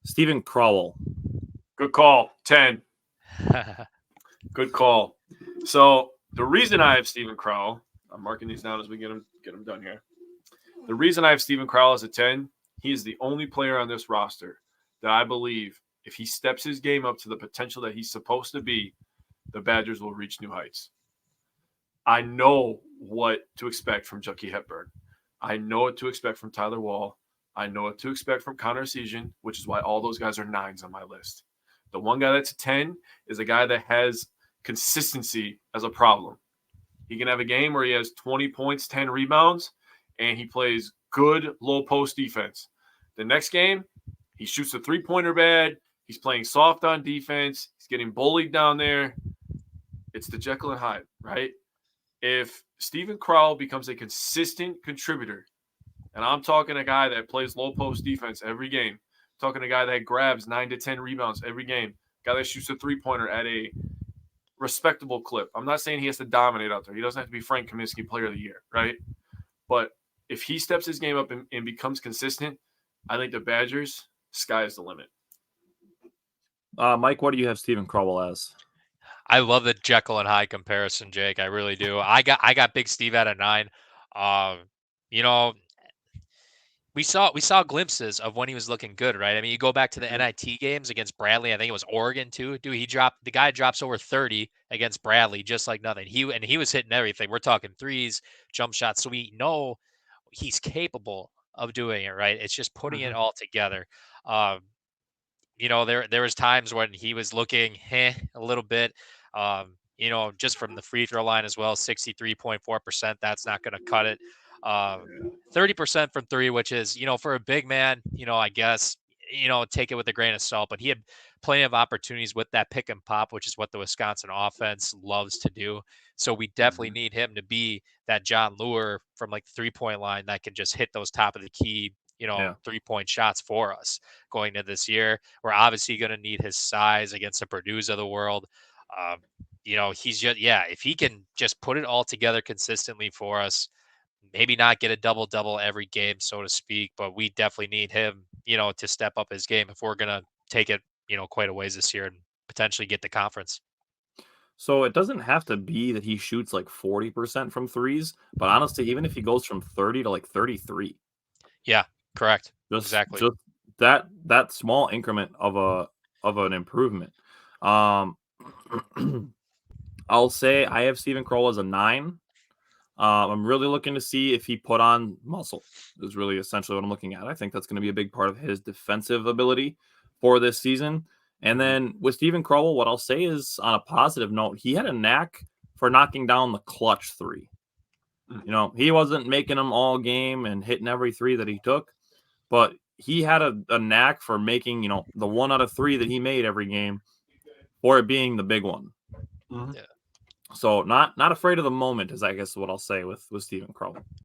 Stephen Crowl. Good call. 10. Good call. So the reason I have Stephen Crowl, I'm marking these down as we get them done here. The reason I have Stephen Crowl as a 10, he is the only player on this roster that I believe if he steps his game up to the potential that he's supposed to be, the Badgers will reach new heights. I know what to expect from Chucky Hepburn. I know what to expect from Tyler Wall. I know what to expect from Connor Season, which is why all those guys are 9s on my list. The one guy that's a 10 is a guy that has consistency as a problem. He can have a game where he has 20 points, 10 rebounds, and he plays good low post defense. The next game, he shoots a three-pointer bad. He's playing soft on defense. He's getting bullied down there. It's the Jekyll and Hyde, right? If Stephen Crowl becomes a consistent contributor, and I'm talking a guy that plays low post defense every game, talking a guy that grabs 9 to 10 rebounds every game, guy that shoots a three-pointer at a respectable clip. I'm not saying he has to dominate out there. He doesn't have to be Frank Kaminsky Player of the Year, right? But if he steps his game up and becomes consistent, I think the Badgers, sky is the limit. Mike, what do you have Stephen Crowl as? I love the Jekyll and Hyde comparison, Jake. I really do. I got Big Steve at a 9. We saw glimpses of when he was looking good, right? I mean, you go back to the NIT games against Bradley. I think it was Oregon too. Dude, the guy drops over 30 against Bradley just like nothing. He was hitting everything. We're talking threes, jump shots. So we know he's capable of doing it, right? It's just putting it all together. There was times when he was looking a little bit, just from the free throw line as well, 63.4%. That's not going to cut it. 30% from 3, which is, for a big man, I guess, take it with a grain of salt, but he had plenty of opportunities with that pick and pop, which is what the Wisconsin offense loves to do. So we definitely need him to be that John Lure from like the 3-point line that can just hit those top of the key 3-point shots for us going into this year. We're obviously going to need his size against the Purdue's of the world. He's just, if he can just put it all together consistently for us, maybe not get a double-double every game, so to speak, but we definitely need him, to step up his game if we're going to take it, quite a ways this year and potentially get the conference. So it doesn't have to be that he shoots like 40% from threes, but honestly, even if he goes from 30 to like 33. Yeah. Correct. Exactly. Just that small increment of an improvement. I'll say I have Stephen Crowl as a 9. I'm really looking to see if he put on muscle is really essentially what I'm looking at. I think that's going to be a big part of his defensive ability for this season. And then with Stephen Crowl, what I'll say is on a positive note, he had a knack for knocking down the clutch 3. He wasn't making them all game and hitting every 3 that he took, but he had a knack for making, the 1 out of 3 that he made every game for it being the big one. Yeah. So not afraid of the moment is, I guess, what I'll say with Stephen Crowl.